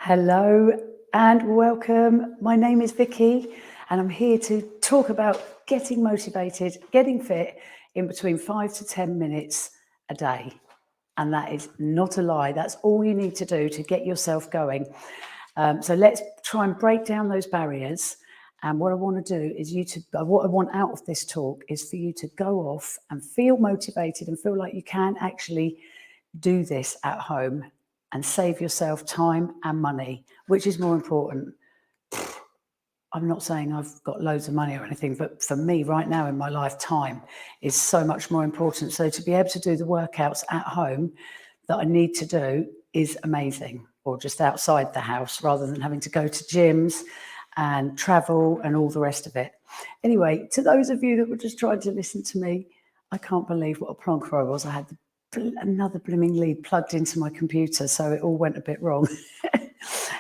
Hello and welcome. My name is Vicky and I'm here to talk about getting motivated, getting fit in between 5 to 10 minutes a day. And that is not a lie. That's all you need to do to get yourself going. So let's try and break down those barriers. And what I want to do is what I want out of this talk is for you to go off and feel motivated and feel like you can actually do this at home and save yourself time and money. Which is more important? I'm not saying I've got loads of money or anything, but for me right now in my life, time is so much more important. So to be able to do the workouts at home that I need to do is amazing, or just outside the house rather than having to go to gyms and travel and all the rest of it. Anyway, to those of you that were just trying to listen to me, I can't believe what a plonker I was. I had another blooming lead plugged into my computer, so it all went a bit wrong.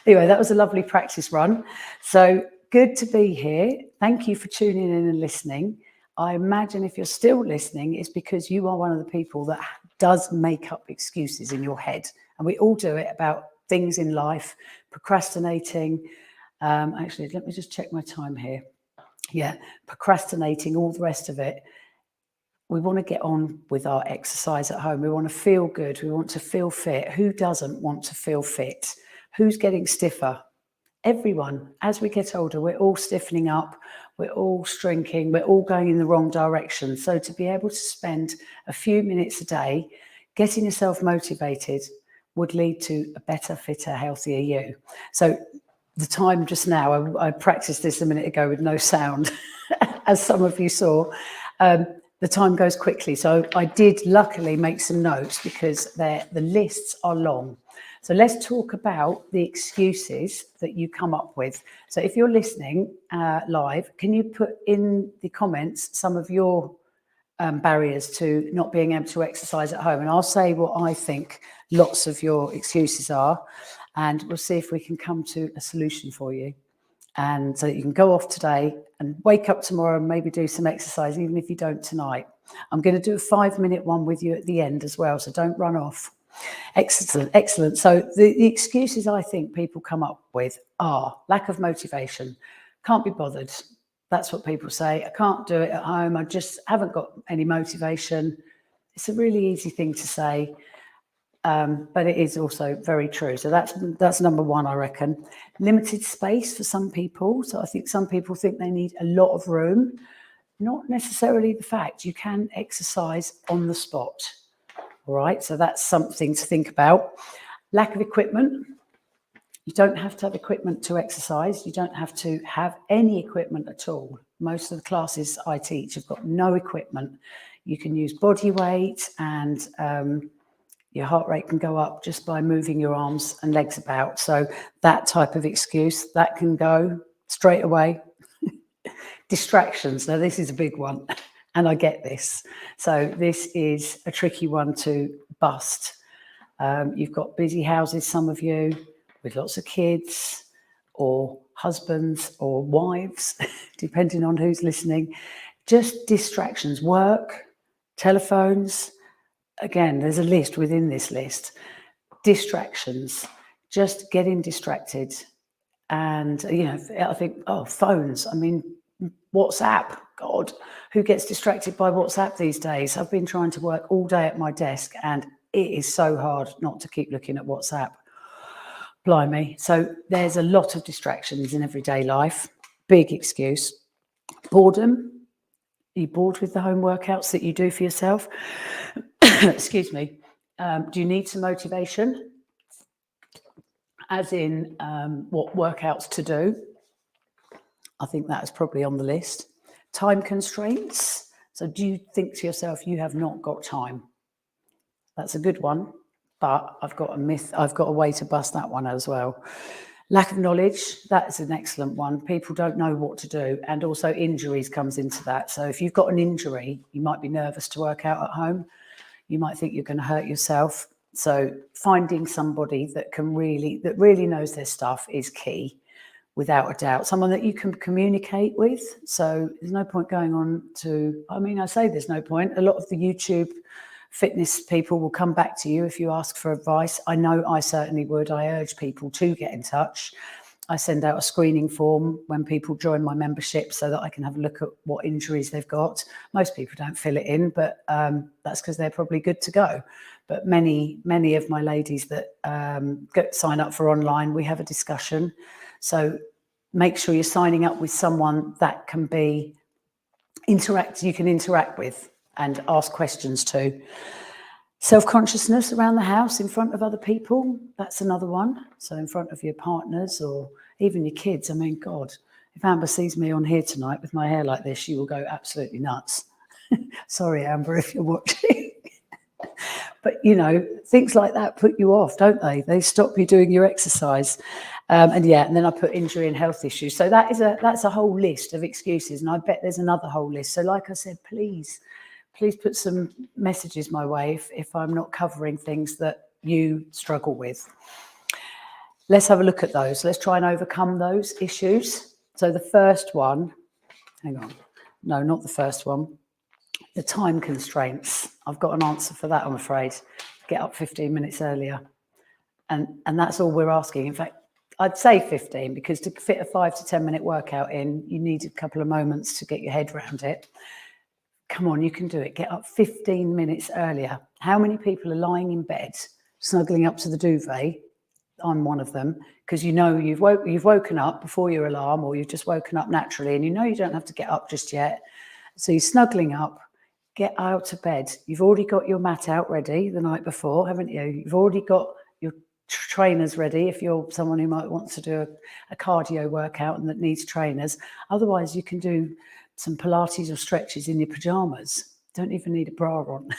Anyway, that was a lovely practice run. So good to be here. Thank you for tuning in and listening. I imagine if you're still listening, it's because you are one of the people that does make up excuses in your head. And we all do it about things in life, procrastinating. Actually, let me just check my time here. Yeah, procrastinating, all the rest of it. We want to get on with our exercise at home. We want to feel good. We want to feel fit. Who doesn't want to feel fit? Who's getting stiffer? Everyone. As we get older, we're all stiffening up. We're all shrinking. We're all going in the wrong direction. So to be able to spend a few minutes a day getting yourself motivated would lead to a better, fitter, healthier you. So the time just now, I practiced this a minute ago with no sound, as some of you saw. The time goes quickly. So I did luckily make some notes because the lists are long. So let's talk about the excuses that you come up with. So if you're listening live, can you put in the comments some of your barriers to not being able to exercise at home? And I'll say what I think lots of your excuses are, and we'll see if we can come to a solution for you. And so you can go off today and wake up tomorrow and maybe do some exercise, even if you don't tonight. I'm going to do a 5-minute one with you at the end as well, so don't run off. Excellent, excellent. So the excuses I think people come up with are lack of motivation, can't be bothered. That's what people say. I can't do it at home. I just haven't got any motivation. It's a really easy thing to say. But it is also very true. So that's number one, I reckon. Limited space for some people. So I think some people think they need a lot of room. Not necessarily the fact. You can exercise on the spot. All right, so that's something to think about. Lack of equipment. You don't have to have equipment to exercise. You don't have to have any equipment at all. Most of the classes I teach have got no equipment. You can use body weight, and your heart rate can go up just by moving your arms and legs about. So that type of excuse, that can go straight away. Distractions. Now, this is a big one, and I get this. So this is a tricky one to bust. You've got busy houses, some of you, with lots of kids or husbands or wives, depending on who's listening. Just distractions, work, telephones. Again, there's a list within this list. Distractions, just getting distracted. And, I think, phones. I mean, WhatsApp. God, who gets distracted by WhatsApp these days? I've been trying to work all day at my desk and it is so hard not to keep looking at WhatsApp. Blimey. So there's a lot of distractions in everyday life. Big excuse. Boredom. Are you bored with the home workouts that you do for yourself? Excuse me. Do you need some motivation? As in what workouts to do? I think that is probably on the list. Time constraints. So do you think to yourself, you have not got time? That's a good one, but I've got a way to bust that one as well. Lack of knowledge, that is an excellent one. People don't know what to do, and also injuries comes into that. So if you've got an injury, you might be nervous to work out at home. You might think you're going to hurt yourself. So finding somebody that really knows their stuff is key, without a doubt. Someone that you can communicate with. So there's no point going on to, I say there's no point. A lot of the YouTube Fitness people will come back to you if you ask for advice. I know I certainly would. I urge people to get in touch. I send out a screening form when people join my membership so that I can have a look at what injuries they've got. Most people don't fill it in, but that's because they're probably good to go. But many of my ladies that sign up for online, we have a discussion. So make sure you're signing up with someone that can be you can interact with and ask questions to. Self-consciousness around the house in front of other people, that's another one. So in front of your partners or even your kids. I mean, God, if Amber sees me on here tonight with my hair like this, she will go absolutely nuts. Sorry, Amber, if you're watching. But, you know, things like that put you off, don't they? They stop you doing your exercise. And then I put injury and health issues. So that's a whole list of excuses. And I bet there's another whole list. So like I said, please put some messages my way if I'm not covering things that you struggle with. Let's have a look at those. Let's try and overcome those issues. So the first one, hang on. No, not the first one. The time constraints. I've got an answer for that, I'm afraid. Get up 15 minutes earlier. And that's all we're asking. In fact, I'd say 15 because to fit a 5 to 10 minute workout in, you need a couple of moments to get your head around it. Come on, you can do it. Get up 15 minutes earlier. How many people are lying in bed, snuggling up to the duvet? I'm one of them, because you know you've woken up before your alarm, or you've just woken up naturally, and you know you don't have to get up just yet. So you're snuggling up. Get out of bed. You've already got your mat out ready the night before, haven't you? You've already got your trainers ready if you're someone who might want to do a cardio workout and that needs trainers. Otherwise, you can do some Pilates or stretches in your pajamas. Don't even need a bra on.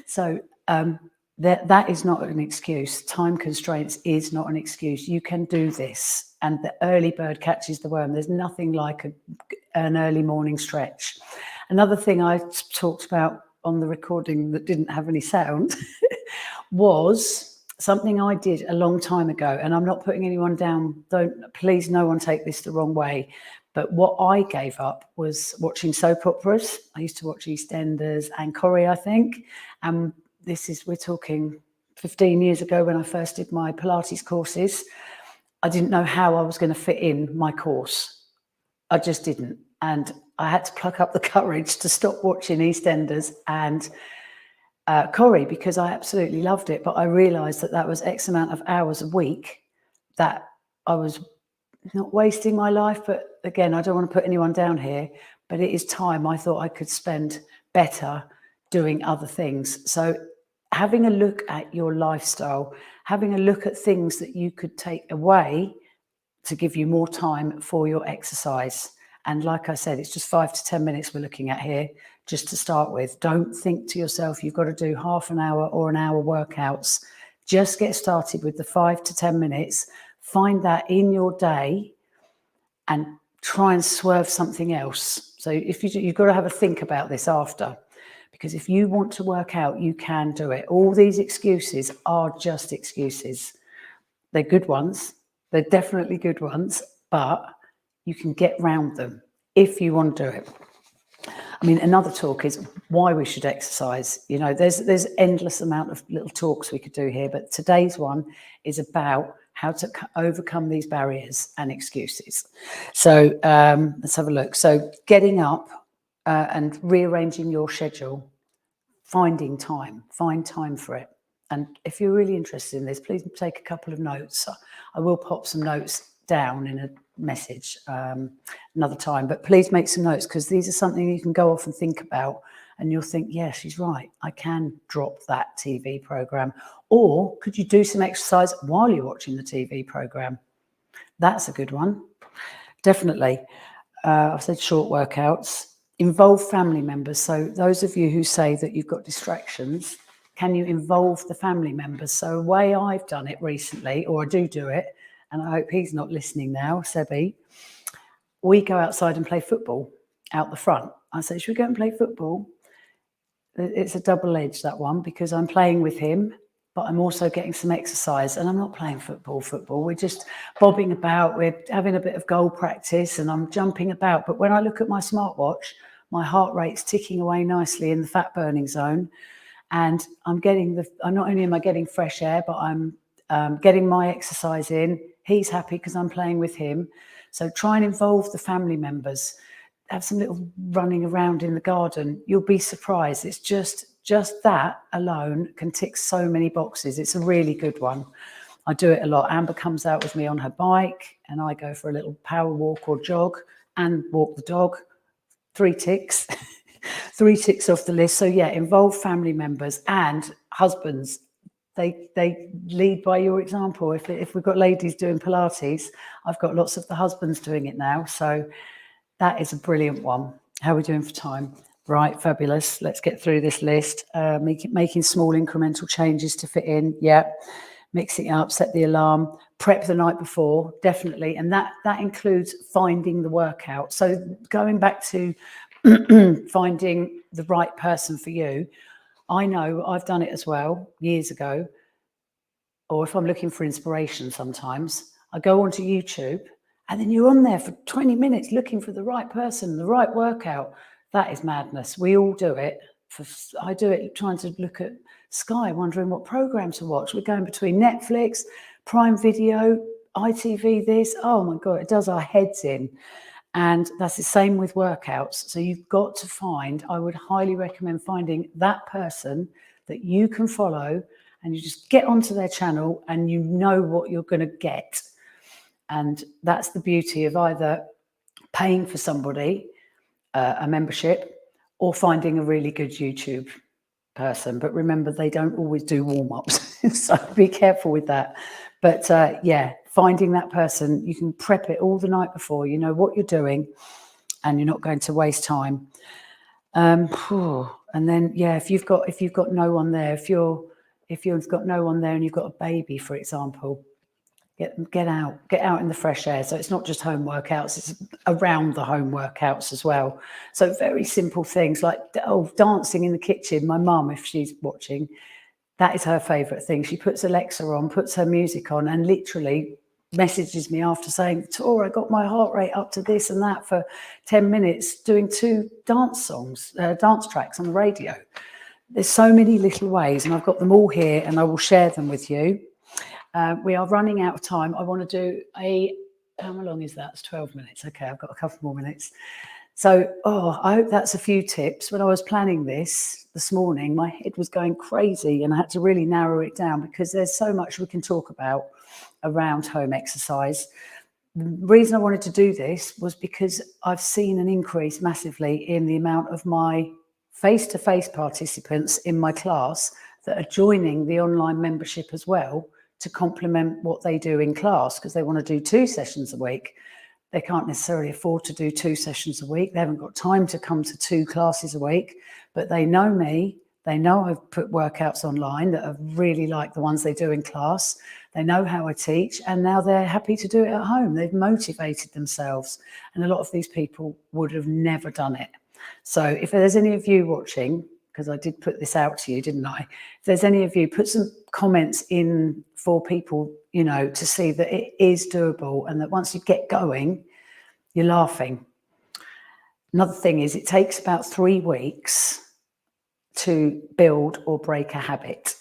So that is not an excuse. Time constraints is not an excuse. You can do this. And the early bird catches the worm. There's nothing like an early morning stretch. Another thing I talked about on the recording that didn't have any sound was something I did a long time ago. And I'm not putting anyone down. Please, no one take this the wrong way. But what I gave up was watching soap operas. I used to watch EastEnders and Corrie, I think. And we're talking 15 years ago when I first did my Pilates courses. I didn't know how I was going to fit in my course. I just didn't. And I had to pluck up the courage to stop watching EastEnders and Corrie because I absolutely loved it. But I realised that was X amount of hours a week that I was not wasting my life. But again, I don't want to put anyone down here, but it is time I thought I could spend better doing other things. So having a look at your lifestyle, having a look at things that you could take away to give you more time for your exercise. And like I said, it's just 5 to 10 minutes we're looking at here, just to start with. Don't think to yourself, you've got to do half an hour or an hour workouts. Just get started with the 5 to 10 minutes. Find that in your day and try and swerve something else. So if you've got to have a think about this after, because if you want to work out, you can do it. All these excuses are just excuses. They're good ones. They're definitely good ones, but you can get round them if you want to do it. I mean, another talk is why we should exercise. You know, there's endless amount of little talks we could do here, but today's one is about how to overcome these barriers and excuses. So let's have a look. So getting up and rearranging your schedule, find time for it. And if you're really interested in this, please take a couple of notes. I will pop some notes down in a message another time, but please make some notes, because these are something you can go off and think about, and you'll think, yeah, she's right, I can drop that TV program. Or could you do some exercise while you're watching the TV program? That's a good one, definitely. I've said short workouts. Involve family members. So those of you who say that you've got distractions, can you involve the family members? So a way I've done it recently, or I do it, and I hope he's not listening now, Sebi, we go outside and play football out the front. I say, should we go and play football? It's a double edge, that one, because I'm playing with him, but I'm also getting some exercise, and I'm not playing football. We're just bobbing about. We're having a bit of goal practice and I'm jumping about. But when I look at my smartwatch, my heart rate's ticking away nicely in the fat burning zone. And not only am I getting fresh air, but I'm getting my exercise in. He's happy because I'm playing with him. So try and involve the family members. Have some little running around in the garden. You'll be surprised. It's just that alone can tick so many boxes. It's a really good one. I do it a lot. Amber comes out with me on her bike and I go for a little power walk or jog and walk the dog. 3 ticks. 3 ticks off the list. So yeah, involve family members and husbands. They lead by your example. If we've got ladies doing Pilates, I've got lots of the husbands doing it now. So that is a brilliant one. How are we doing for time? Right, fabulous. Let's get through this list. Making small incremental changes to fit in. Yeah. Mixing it up, set the alarm, prep the night before, definitely. And that includes finding the workout. So going back to finding the right person for you, I know I've done it as well years ago. Or if I'm looking for inspiration sometimes, I go onto YouTube and then you're on there for 20 minutes looking for the right person, the right workout. That is madness. We all do it. I do it trying to look at Sky, wondering what program to watch. We're going between Netflix, Prime Video, ITV, this. Oh my God, it does our heads in. And that's the same with workouts. So you've got to find, I would highly recommend finding that person that you can follow, and you just get onto their channel and you know what you're going to get. And that's the beauty of either paying for somebody, a membership, or finding a really good YouTube person. But remember, they don't always do warm-ups. So be careful with that. But yeah, finding that person, you can prep it all the night before. You know what you're doing and you're not going to waste time. And then, yeah, if you've got no one there, if you've got no one there and you've got a baby, for example, get out in the fresh air. So it's not just home workouts, it's around the home workouts as well. So very simple things like dancing in the kitchen. My mum, if she's watching, that is her favorite thing. She puts Alexa on, puts her music on, and literally messages me after saying, Tor, I got my heart rate up to this and that for 10 minutes doing 2 dance tracks on the radio. There's so many little ways, and I've got them all here and I will share them with you. We are running out of time. I want to do how long is that? It's 12 minutes. Okay, I've got a couple more minutes. So, I hope that's a few tips. When I was planning this morning, my head was going crazy and I had to really narrow it down because there's so much we can talk about around home exercise. The reason I wanted to do this was because I've seen an increase massively in the amount of my face-to-face participants in my class that are joining the online membership as well to complement what they do in class, because they want to do 2 sessions a week. They can't necessarily afford to do 2 sessions a week. They haven't got time to come to 2 classes a week, but they know me. They know I've put workouts online that are really like the ones they do in class. They know how I teach, and now they're happy to do it at home. They've motivated themselves. And a lot of these people would have never done it. So if there's any of you watching, because I did put this out to you, didn't I? If there's any of you, put some comments in for people, to see that it is doable and that once you get going, you're laughing. Another thing is it takes about 3 weeks to build or break a habit.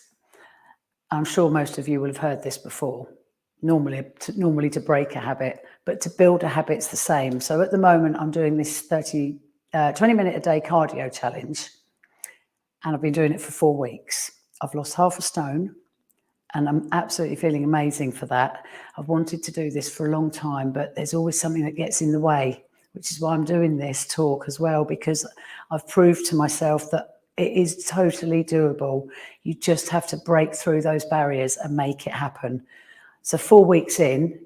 I'm sure most of you will have heard this before. Normally to break a habit, but to build a habit's the same. So at the moment, I'm doing this 20-minute a day cardio challenge, and I've been doing it for 4 weeks. I've lost half a stone, and I'm absolutely feeling amazing for that. I've wanted to do this for a long time, but there's always something that gets in the way, which is why I'm doing this talk as well, because I've proved to myself that it is totally doable. You just have to break through those barriers and make it happen. So 4 weeks in,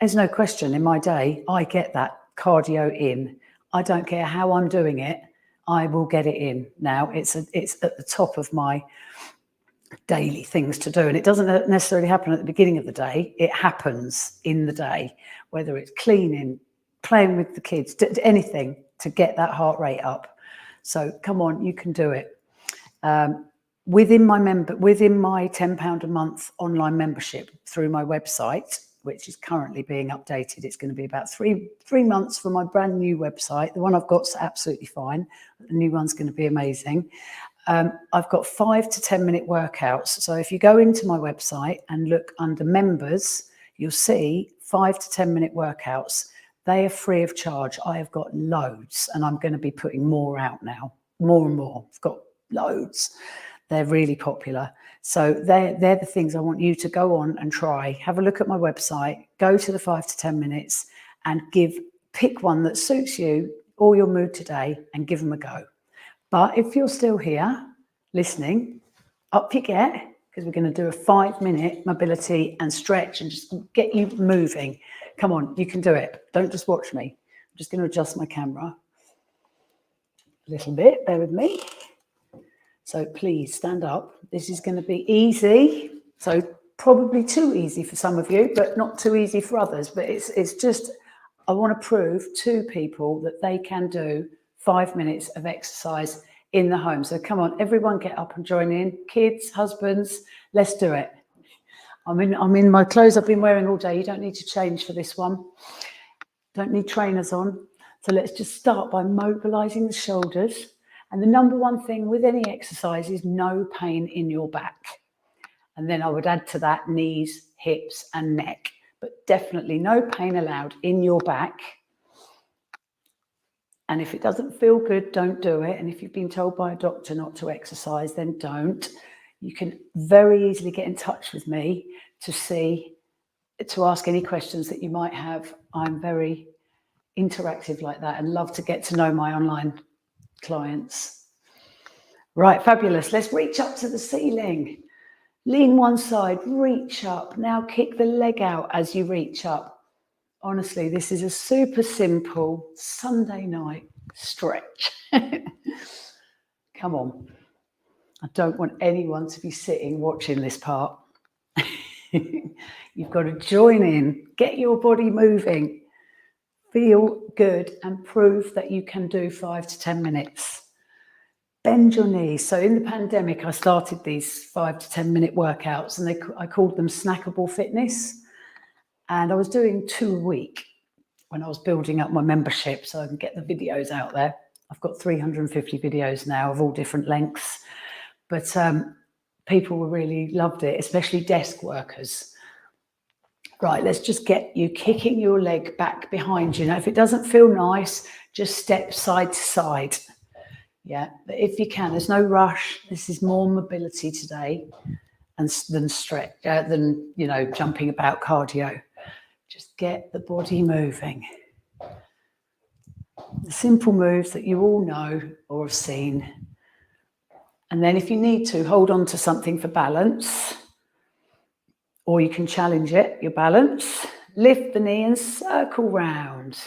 there's no question in my day, I get that cardio in. I don't care how I'm doing it, I will get it in. Now it's at the top of my daily things to do. And it doesn't necessarily happen at the beginning of the day. It happens in the day, whether it's cleaning, playing with the kids, anything to get that heart rate up. So come on, you can do it. Within my £10 a month online membership through my website, which is currently being updated, it's going to be about three months for my brand new website. The one I've got's absolutely fine. The new one's going to be amazing. I've got 5 to 10 minute workouts. So if you go into my website and look under members, you'll see 5 to 10 minute workouts. They are free of charge. I have got loads, and I'm going to be putting more out now, more and more. I've got loads. They're really popular. So they're the things I want you to go on and try. Have a look at my website, go to the 5 to 10 minutes and pick one that suits you or your mood today and give them a go. But if you're still here listening, up you get, because we're going to do a 5-minute mobility and stretch and just get you moving. Come on, you can do it. Don't just watch me. I'm just going to adjust my camera a little bit. Bear with me. So please stand up. This is going to be easy. So probably too easy for some of you, but not too easy for others. But it's just, I want to prove to people that they can do 5 minutes of exercise in the home. So come on, everyone get up and join in. Kids, husbands, let's do it. I'm in my clothes I've been wearing all day. You don't need to change for this one. Don't need trainers on. So let's just start by mobilizing the shoulders. And the number one thing with any exercise is no pain in your back. And then I would add to that knees, hips, and neck. But definitely no pain allowed in your back. And if it doesn't feel good, don't do it. And if you've been told by a doctor not to exercise, then don't. You can very easily get in touch with me to ask any questions that you might have. I'm very interactive like that and love to get to know my online clients. Right, fabulous. Let's reach up to the ceiling. Lean one side, reach up. Now kick the leg out as you reach up. Honestly, this is a super simple Sunday night stretch. Come on. I don't want anyone to be sitting watching this part. You've got to join in, get your body moving, feel good, and prove that you can do 5 to 10 minutes. Bend your knees. So in the pandemic, I started these 5 to 10 minute workouts, and I called them snackable fitness. And I was doing 2 a week when I was building up my membership so I can get the videos out there. I've got 350 videos now of all different lengths. But people really loved it, especially desk workers. Right, let's just get you kicking your leg back behind you. Now, if it doesn't feel nice, just step side to side. Yeah, but if you can, there's no rush. This is more mobility today than stretch, than, jumping about cardio. Just get the body moving. The simple moves that you all know or have seen. And then if you need to, hold on to something for balance, or you can challenge it, your balance. Lift the knee and circle round.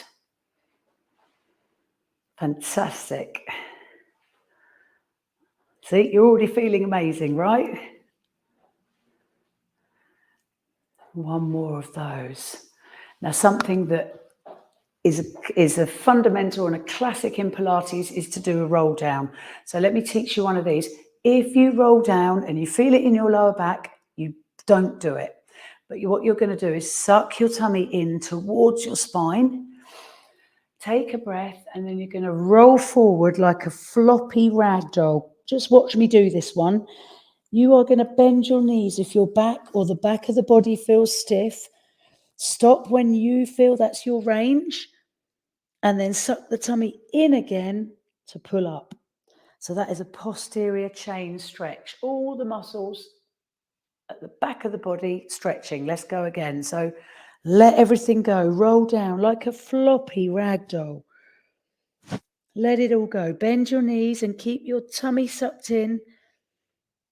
Fantastic. See, you're already feeling amazing, right? One more of those. Now, something that is a fundamental and a classic in Pilates is to do a roll down. So let me teach you one of these. If you roll down and you feel it in your lower back, you don't do it. But what you're going to do is suck your tummy in towards your spine. Take a breath, and then you're going to roll forward like a floppy rag doll. Just watch me do this one. You are going to bend your knees if your back or the back of the body feels stiff. Stop when you feel that's your range, and then suck the tummy in again to pull up. So that is a posterior chain stretch. All the muscles at the back of the body stretching. Let's go again. So let everything go. Roll down like a floppy rag doll. Let it all go. Bend your knees and keep your tummy sucked in,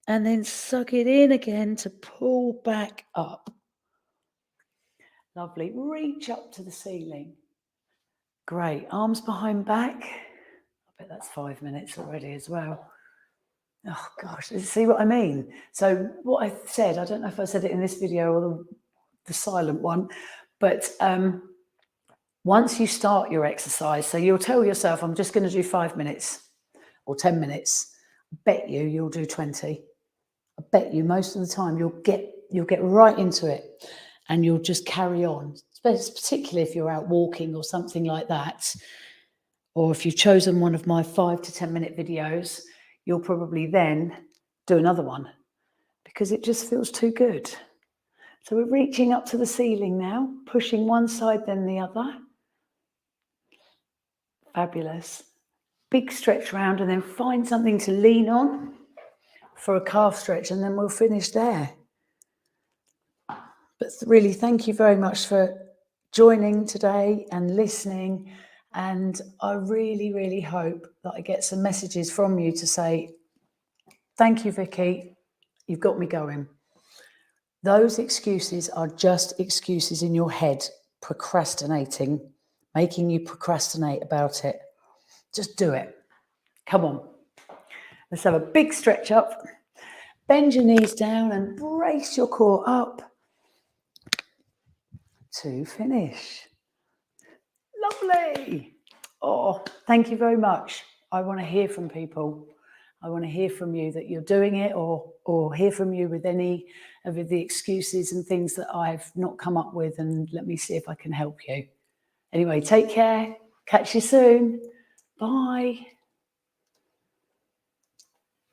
and then suck it in again to pull back up. Lovely. Reach up to the ceiling. Great. Arms behind back. I bet that's 5 minutes already as well. Oh gosh, see what I mean? So what I said, I don't know if I said it in this video or the silent one, but once you start your exercise, so you'll tell yourself, I'm just going to do 5 minutes or 10 minutes. I bet you'll do 20. I bet you most of the time you'll get right into it and you'll just carry on, particularly if you're out walking or something like that. Or if you've chosen one of my 5 to 10 minute videos, you'll probably then do another one because it just feels too good. So we're reaching up to the ceiling now, pushing one side then the other. Fabulous. Big stretch round, and then find something to lean on for a calf stretch, and then we'll finish there. But really, thank you very much for joining today and listening. And I really, really hope that I get some messages from you to say, thank you, Vicky, you've got me going. Those excuses are just excuses in your head, procrastinating, making you procrastinate about it. Just do it. Come on. Let's have a big stretch up. Bend your knees down and brace your core up to finish. Lovely. Oh, thank you very much. I want to hear from people. I want to hear from you that you're doing it, or hear from you with any of the excuses and things that I've not come up with, and let me see if I can help you. Anyway, take care. Catch you soon. Bye.